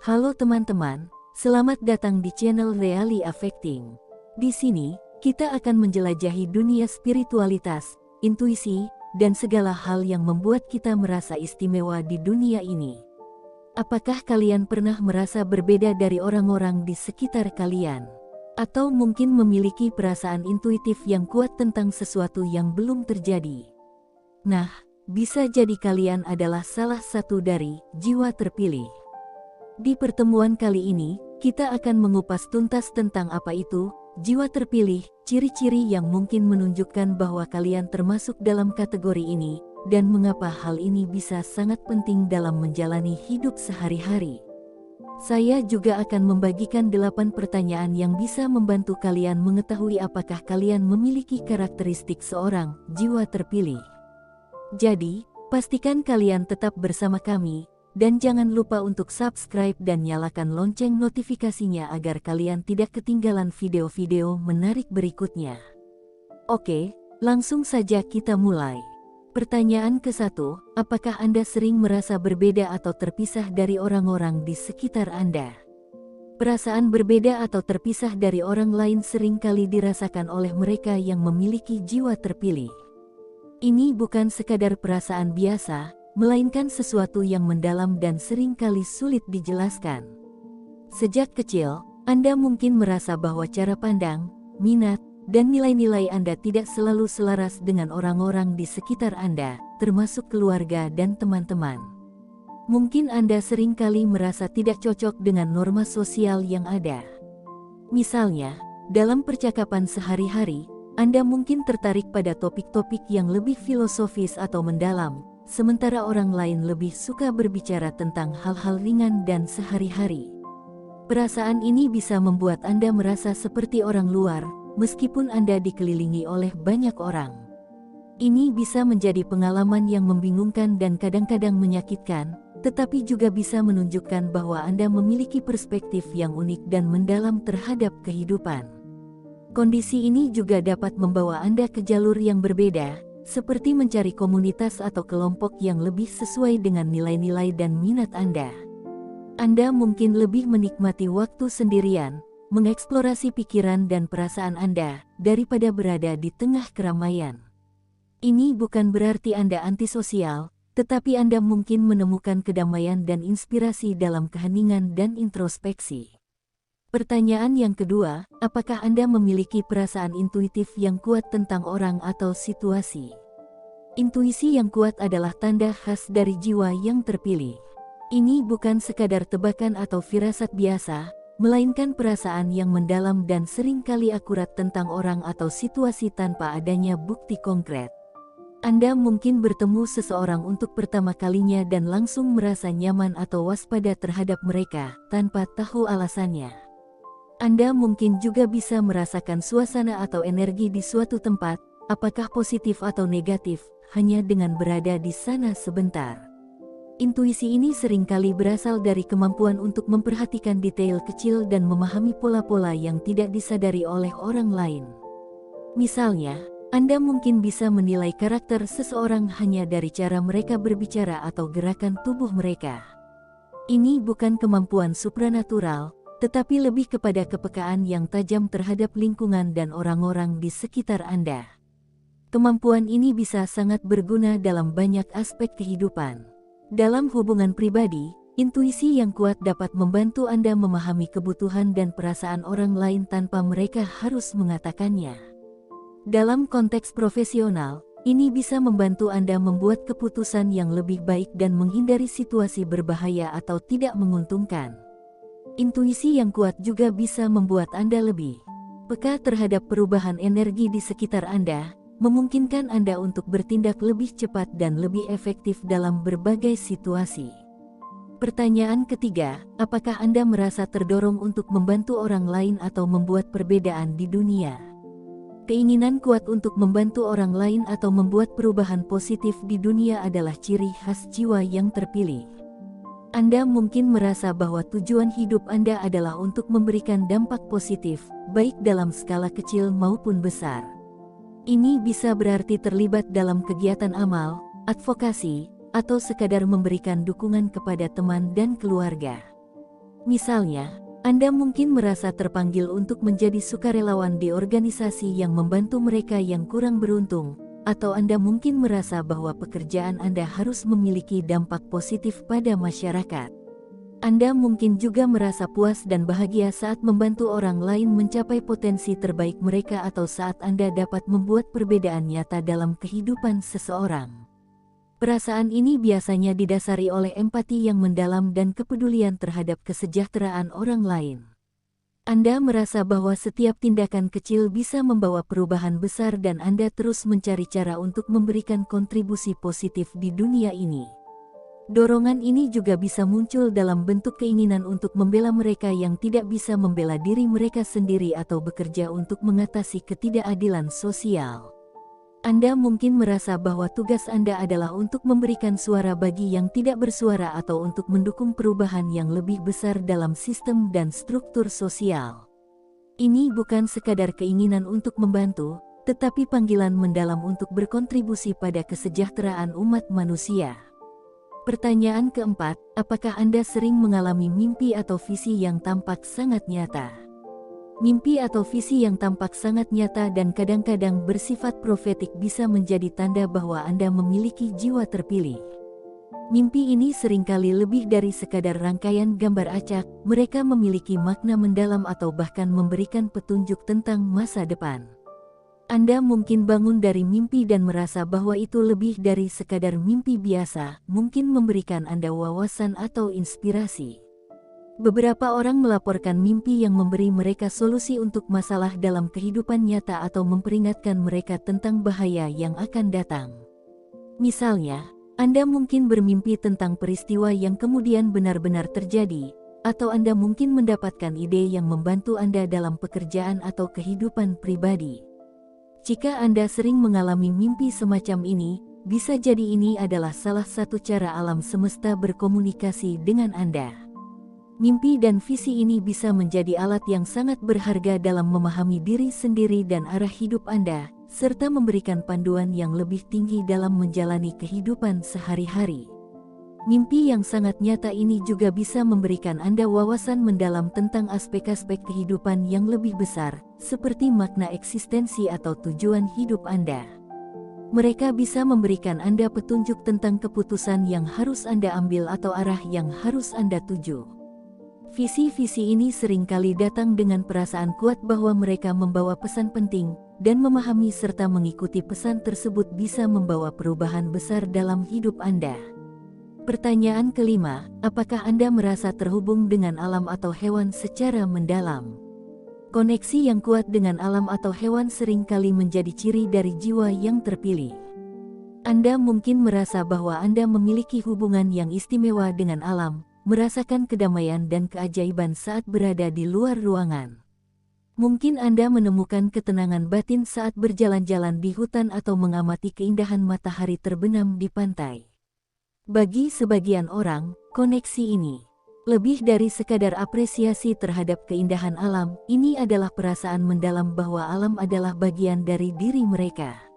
Halo teman-teman, selamat datang di channel Really Affecting. Di sini, kita akan menjelajahi dunia spiritualitas, intuisi, dan segala hal yang membuat kita merasa istimewa di dunia ini. Apakah kalian pernah merasa berbeda dari orang-orang di sekitar kalian? Atau mungkin memiliki perasaan intuitif yang kuat tentang sesuatu yang belum terjadi? Nah, bisa jadi kalian adalah salah satu dari jiwa terpilih. Di pertemuan kali ini, kita akan mengupas tuntas tentang apa itu jiwa terpilih, ciri-ciri yang mungkin menunjukkan bahwa kalian termasuk dalam kategori ini, dan mengapa hal ini bisa sangat penting dalam menjalani hidup sehari-hari. Saya juga akan membagikan 8 pertanyaan yang bisa membantu kalian mengetahui apakah kalian memiliki karakteristik seorang jiwa terpilih. Jadi, pastikan kalian tetap bersama kami. Dan jangan lupa untuk subscribe dan nyalakan lonceng notifikasinya agar kalian tidak ketinggalan video-video menarik berikutnya. Oke, langsung saja kita mulai. Pertanyaan ke-1, apakah Anda sering merasa berbeda atau terpisah dari orang-orang di sekitar Anda? Perasaan berbeda atau terpisah dari orang lain seringkali dirasakan oleh mereka yang memiliki jiwa terpilih. Ini bukan sekadar perasaan biasa, melainkan sesuatu yang mendalam dan seringkali sulit dijelaskan. Sejak kecil, Anda mungkin merasa bahwa cara pandang, minat, dan nilai-nilai Anda tidak selalu selaras dengan orang-orang di sekitar Anda, termasuk keluarga dan teman-teman. Mungkin Anda seringkali merasa tidak cocok dengan norma sosial yang ada. Misalnya, dalam percakapan sehari-hari, Anda mungkin tertarik pada topik-topik yang lebih filosofis atau mendalam, sementara orang lain lebih suka berbicara tentang hal-hal ringan dan sehari-hari. Perasaan ini bisa membuat Anda merasa seperti orang luar, meskipun Anda dikelilingi oleh banyak orang. Ini bisa menjadi pengalaman yang membingungkan dan kadang-kadang menyakitkan, tetapi juga bisa menunjukkan bahwa Anda memiliki perspektif yang unik dan mendalam terhadap kehidupan. Kondisi ini juga dapat membawa Anda ke jalur yang berbeda, seperti mencari komunitas atau kelompok yang lebih sesuai dengan nilai-nilai dan minat Anda. Anda mungkin lebih menikmati waktu sendirian, mengeksplorasi pikiran dan perasaan Anda, daripada berada di tengah keramaian. Ini bukan berarti Anda antisosial, tetapi Anda mungkin menemukan kedamaian dan inspirasi dalam keheningan dan introspeksi. Pertanyaan yang kedua, apakah Anda memiliki perasaan intuitif yang kuat tentang orang atau situasi? Intuisi yang kuat adalah tanda khas dari jiwa yang terpilih. Ini bukan sekadar tebakan atau firasat biasa, melainkan perasaan yang mendalam dan seringkali akurat tentang orang atau situasi tanpa adanya bukti konkret. Anda mungkin bertemu seseorang untuk pertama kalinya dan langsung merasa nyaman atau waspada terhadap mereka, tanpa tahu alasannya. Anda mungkin juga bisa merasakan suasana atau energi di suatu tempat, apakah positif atau negatif, hanya dengan berada di sana sebentar. Intuisi ini seringkali berasal dari kemampuan untuk memperhatikan detail kecil dan memahami pola-pola yang tidak disadari oleh orang lain. Misalnya, Anda mungkin bisa menilai karakter seseorang hanya dari cara mereka berbicara atau gerakan tubuh mereka. Ini bukan kemampuan supranatural, tetapi lebih kepada kepekaan yang tajam terhadap lingkungan dan orang-orang di sekitar Anda. Kemampuan ini bisa sangat berguna dalam banyak aspek kehidupan. Dalam hubungan pribadi, intuisi yang kuat dapat membantu Anda memahami kebutuhan dan perasaan orang lain tanpa mereka harus mengatakannya. Dalam konteks profesional, ini bisa membantu Anda membuat keputusan yang lebih baik dan menghindari situasi berbahaya atau tidak menguntungkan. Intuisi yang kuat juga bisa membuat Anda lebih peka terhadap perubahan energi di sekitar Anda, memungkinkan Anda untuk bertindak lebih cepat dan lebih efektif dalam berbagai situasi. Pertanyaan ketiga, apakah Anda merasa terdorong untuk membantu orang lain atau membuat perbedaan di dunia? Keinginan kuat untuk membantu orang lain atau membuat perubahan positif di dunia adalah ciri khas jiwa yang terpilih. Anda mungkin merasa bahwa tujuan hidup Anda adalah untuk memberikan dampak positif, baik dalam skala kecil maupun besar. Ini bisa berarti terlibat dalam kegiatan amal, advokasi, atau sekadar memberikan dukungan kepada teman dan keluarga. Misalnya, Anda mungkin merasa terpanggil untuk menjadi sukarelawan di organisasi yang membantu mereka yang kurang beruntung, atau Anda mungkin merasa bahwa pekerjaan Anda harus memiliki dampak positif pada masyarakat. Anda mungkin juga merasa puas dan bahagia saat membantu orang lain mencapai potensi terbaik mereka atau saat Anda dapat membuat perbedaan nyata dalam kehidupan seseorang. Perasaan ini biasanya didasari oleh empati yang mendalam dan kepedulian terhadap kesejahteraan orang lain. Anda merasa bahwa setiap tindakan kecil bisa membawa perubahan besar dan Anda terus mencari cara untuk memberikan kontribusi positif di dunia ini. Dorongan ini juga bisa muncul dalam bentuk keinginan untuk membela mereka yang tidak bisa membela diri mereka sendiri atau bekerja untuk mengatasi ketidakadilan sosial. Anda mungkin merasa bahwa tugas Anda adalah untuk memberikan suara bagi yang tidak bersuara atau untuk mendukung perubahan yang lebih besar dalam sistem dan struktur sosial. Ini bukan sekadar keinginan untuk membantu, tetapi panggilan mendalam untuk berkontribusi pada kesejahteraan umat manusia. Pertanyaan keempat, apakah Anda sering mengalami mimpi atau visi yang tampak sangat nyata? Mimpi atau visi yang tampak sangat nyata dan kadang-kadang bersifat profetik bisa menjadi tanda bahwa Anda memiliki jiwa terpilih. Mimpi ini seringkali lebih dari sekadar rangkaian gambar acak, mereka memiliki makna mendalam atau bahkan memberikan petunjuk tentang masa depan. Anda mungkin bangun dari mimpi dan merasa bahwa itu lebih dari sekadar mimpi biasa, mungkin memberikan Anda wawasan atau inspirasi. Beberapa orang melaporkan mimpi yang memberi mereka solusi untuk masalah dalam kehidupan nyata atau memperingatkan mereka tentang bahaya yang akan datang. Misalnya, Anda mungkin bermimpi tentang peristiwa yang kemudian benar-benar terjadi, atau Anda mungkin mendapatkan ide yang membantu Anda dalam pekerjaan atau kehidupan pribadi. Jika Anda sering mengalami mimpi semacam ini, bisa jadi ini adalah salah satu cara alam semesta berkomunikasi dengan Anda. Mimpi dan visi ini bisa menjadi alat yang sangat berharga dalam memahami diri sendiri dan arah hidup Anda, serta memberikan panduan yang lebih tinggi dalam menjalani kehidupan sehari-hari. Mimpi yang sangat nyata ini juga bisa memberikan Anda wawasan mendalam tentang aspek-aspek kehidupan yang lebih besar, seperti makna eksistensi atau tujuan hidup Anda. Mereka bisa memberikan Anda petunjuk tentang keputusan yang harus Anda ambil atau arah yang harus Anda tuju. Visi-visi ini seringkali datang dengan perasaan kuat bahwa mereka membawa pesan penting, dan memahami serta mengikuti pesan tersebut bisa membawa perubahan besar dalam hidup Anda. Pertanyaan kelima, apakah Anda merasa terhubung dengan alam atau hewan secara mendalam? Koneksi yang kuat dengan alam atau hewan seringkali menjadi ciri dari jiwa yang terpilih. Anda mungkin merasa bahwa Anda memiliki hubungan yang istimewa dengan alam, merasakan kedamaian dan keajaiban saat berada di luar ruangan. Mungkin Anda menemukan ketenangan batin saat berjalan-jalan di hutan atau mengamati keindahan matahari terbenam di pantai. Bagi sebagian orang, koneksi ini lebih dari sekadar apresiasi terhadap keindahan alam. Ini adalah perasaan mendalam bahwa alam adalah bagian dari diri mereka.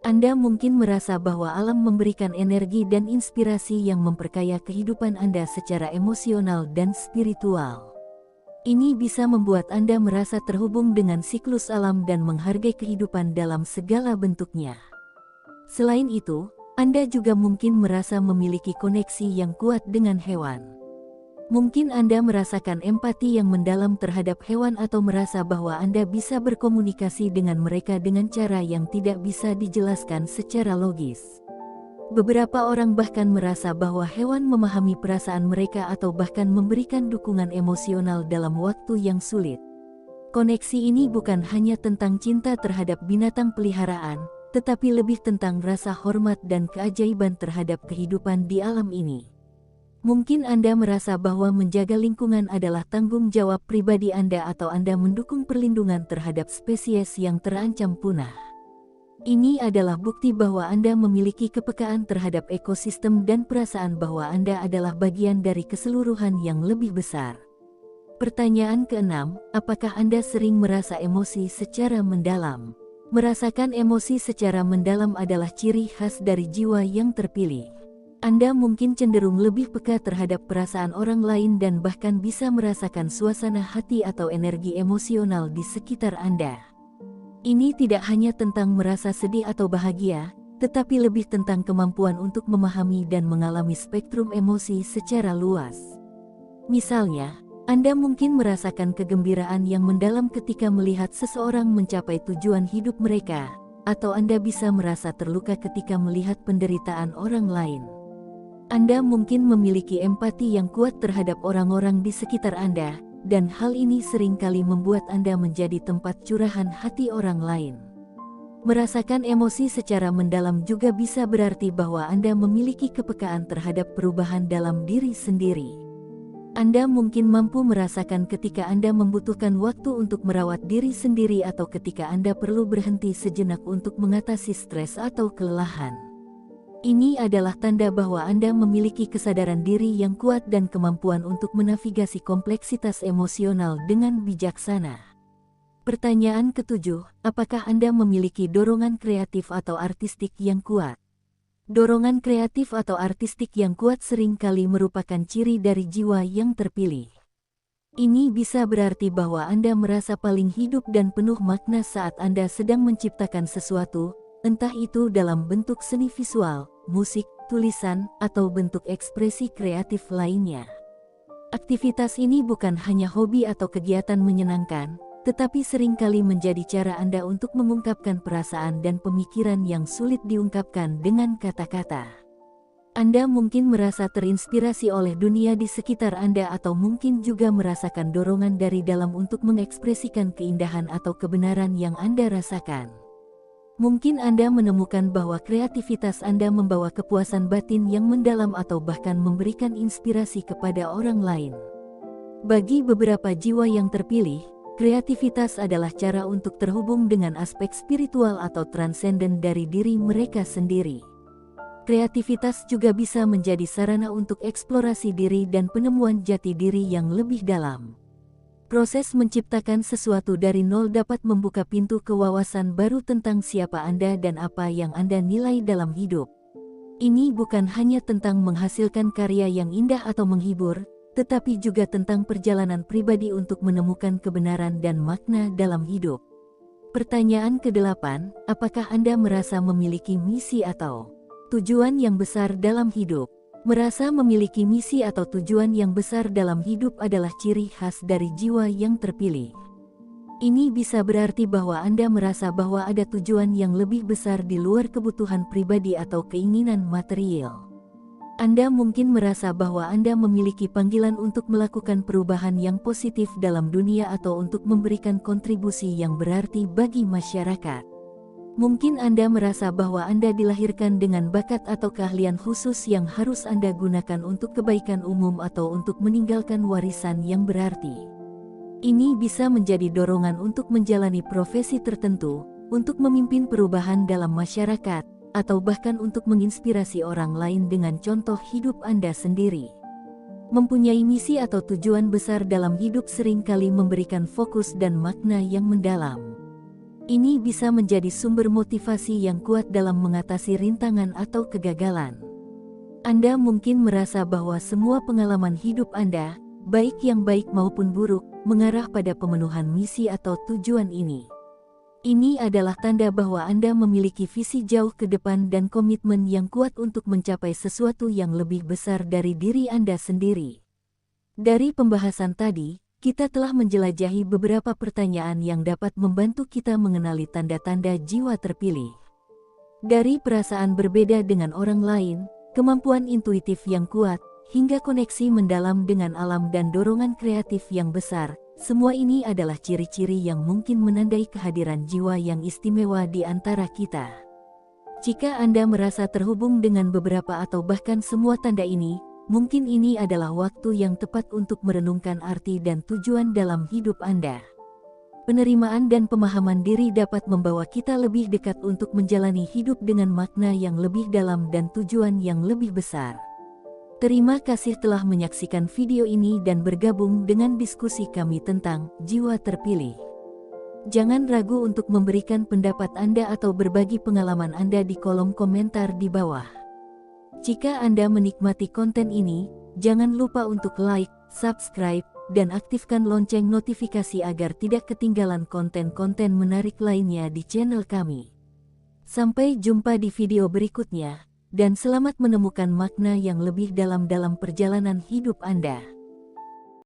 Anda mungkin merasa bahwa alam memberikan energi dan inspirasi yang memperkaya kehidupan Anda secara emosional dan spiritual. Ini bisa membuat Anda merasa terhubung dengan siklus alam dan menghargai kehidupan dalam segala bentuknya. Selain itu, Anda juga mungkin merasa memiliki koneksi yang kuat dengan hewan. Mungkin Anda merasakan empati yang mendalam terhadap hewan atau merasa bahwa Anda bisa berkomunikasi dengan mereka dengan cara yang tidak bisa dijelaskan secara logis. Beberapa orang bahkan merasa bahwa hewan memahami perasaan mereka atau bahkan memberikan dukungan emosional dalam waktu yang sulit. Koneksi ini bukan hanya tentang cinta terhadap binatang peliharaan, tetapi lebih tentang rasa hormat dan keajaiban terhadap kehidupan di alam ini. Mungkin Anda merasa bahwa menjaga lingkungan adalah tanggung jawab pribadi Anda atau Anda mendukung perlindungan terhadap spesies yang terancam punah. Ini adalah bukti bahwa Anda memiliki kepekaan terhadap ekosistem dan perasaan bahwa Anda adalah bagian dari keseluruhan yang lebih besar. Pertanyaan keenam, apakah Anda sering merasa emosi secara mendalam? Merasakan emosi secara mendalam adalah ciri khas dari jiwa yang terpilih. Anda mungkin cenderung lebih peka terhadap perasaan orang lain dan bahkan bisa merasakan suasana hati atau energi emosional di sekitar Anda. Ini tidak hanya tentang merasa sedih atau bahagia, tetapi lebih tentang kemampuan untuk memahami dan mengalami spektrum emosi secara luas. Misalnya, Anda mungkin merasakan kegembiraan yang mendalam ketika melihat seseorang mencapai tujuan hidup mereka, atau Anda bisa merasa terluka ketika melihat penderitaan orang lain. Anda mungkin memiliki empati yang kuat terhadap orang-orang di sekitar Anda, dan hal ini seringkali membuat Anda menjadi tempat curahan hati orang lain. Merasakan emosi secara mendalam juga bisa berarti bahwa Anda memiliki kepekaan terhadap perubahan dalam diri sendiri. Anda mungkin mampu merasakan ketika Anda membutuhkan waktu untuk merawat diri sendiri atau ketika Anda perlu berhenti sejenak untuk mengatasi stres atau kelelahan. Ini adalah tanda bahwa Anda memiliki kesadaran diri yang kuat dan kemampuan untuk menavigasi kompleksitas emosional dengan bijaksana. Pertanyaan ketujuh, apakah Anda memiliki dorongan kreatif atau artistik yang kuat? Dorongan kreatif atau artistik yang kuat seringkali merupakan ciri dari jiwa yang terpilih. Ini bisa berarti bahwa Anda merasa paling hidup dan penuh makna saat Anda sedang menciptakan sesuatu, entah itu dalam bentuk seni visual, musik, tulisan, atau bentuk ekspresi kreatif lainnya. Aktivitas ini bukan hanya hobi atau kegiatan menyenangkan, tetapi seringkali menjadi cara Anda untuk mengungkapkan perasaan dan pemikiran yang sulit diungkapkan dengan kata-kata. Anda mungkin merasa terinspirasi oleh dunia di sekitar Anda atau mungkin juga merasakan dorongan dari dalam untuk mengekspresikan keindahan atau kebenaran yang Anda rasakan. Mungkin Anda menemukan bahwa kreativitas Anda membawa kepuasan batin yang mendalam atau bahkan memberikan inspirasi kepada orang lain. Bagi beberapa jiwa yang terpilih, kreativitas adalah cara untuk terhubung dengan aspek spiritual atau transenden dari diri mereka sendiri. Kreativitas juga bisa menjadi sarana untuk eksplorasi diri dan penemuan jati diri yang lebih dalam. Proses menciptakan sesuatu dari nol dapat membuka pintu ke wawasan baru tentang siapa Anda dan apa yang Anda nilai dalam hidup. Ini bukan hanya tentang menghasilkan karya yang indah atau menghibur, tetapi juga tentang perjalanan pribadi untuk menemukan kebenaran dan makna dalam hidup. Pertanyaan ke-8, apakah Anda merasa memiliki misi atau tujuan yang besar dalam hidup? Merasa memiliki misi atau tujuan yang besar dalam hidup adalah ciri khas dari jiwa yang terpilih. Ini bisa berarti bahwa Anda merasa bahwa ada tujuan yang lebih besar di luar kebutuhan pribadi atau keinginan material. Anda mungkin merasa bahwa Anda memiliki panggilan untuk melakukan perubahan yang positif dalam dunia atau untuk memberikan kontribusi yang berarti bagi masyarakat. Mungkin Anda merasa bahwa Anda dilahirkan dengan bakat atau keahlian khusus yang harus Anda gunakan untuk kebaikan umum atau untuk meninggalkan warisan yang berarti. Ini bisa menjadi dorongan untuk menjalani profesi tertentu, untuk memimpin perubahan dalam masyarakat, atau bahkan untuk menginspirasi orang lain dengan contoh hidup Anda sendiri. Mempunyai misi atau tujuan besar dalam hidup seringkali memberikan fokus dan makna yang mendalam. Ini bisa menjadi sumber motivasi yang kuat dalam mengatasi rintangan atau kegagalan. Anda mungkin merasa bahwa semua pengalaman hidup Anda, baik yang baik maupun buruk, mengarah pada pemenuhan misi atau tujuan ini. Ini adalah tanda bahwa Anda memiliki visi jauh ke depan dan komitmen yang kuat untuk mencapai sesuatu yang lebih besar dari diri Anda sendiri. Dari pembahasan tadi, kita telah menjelajahi beberapa pertanyaan yang dapat membantu kita mengenali tanda-tanda jiwa terpilih. Dari perasaan berbeda dengan orang lain, kemampuan intuitif yang kuat, hingga koneksi mendalam dengan alam dan dorongan kreatif yang besar, semua ini adalah ciri-ciri yang mungkin menandai kehadiran jiwa yang istimewa di antara kita. Jika Anda merasa terhubung dengan beberapa atau bahkan semua tanda ini, mungkin ini adalah waktu yang tepat untuk merenungkan arti dan tujuan dalam hidup Anda. Penerimaan dan pemahaman diri dapat membawa kita lebih dekat untuk menjalani hidup dengan makna yang lebih dalam dan tujuan yang lebih besar. Terima kasih telah menyaksikan video ini dan bergabung dengan diskusi kami tentang jiwa terpilih. Jangan ragu untuk memberikan pendapat Anda atau berbagi pengalaman Anda di kolom komentar di bawah. Jika Anda menikmati konten ini, jangan lupa untuk like, subscribe, dan aktifkan lonceng notifikasi agar tidak ketinggalan konten-konten menarik lainnya di channel kami. Sampai jumpa di video berikutnya, dan selamat menemukan makna yang lebih dalam dalam perjalanan hidup Anda.